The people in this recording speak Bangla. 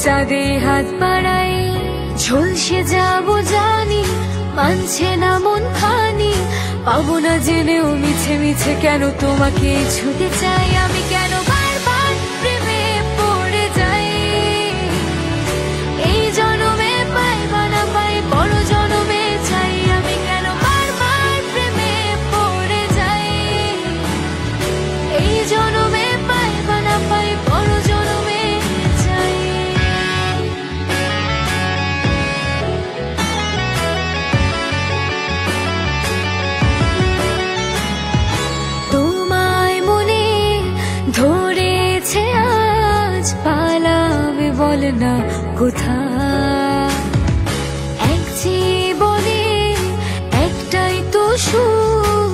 চাঁদে হাত বাড়াই, ঝলসে যাবো জানি, মানছে না মন খানি। পাবো না জেনেও মিছে মিছে কেন তোমাকে ছুতে চাই, আমি কেন বারবার প্রেমে পড়ে যাই। এই জনমে পাই বা না পাই, বড় জনমে চাই, আমি কেন বারবার প্রেমে পড়ে যাই। এই জনমে পাই বা না পাই, বড় জনমে চাই। তোমায় মনে ধরেছে আজ, পালাবে বল না কোথায়।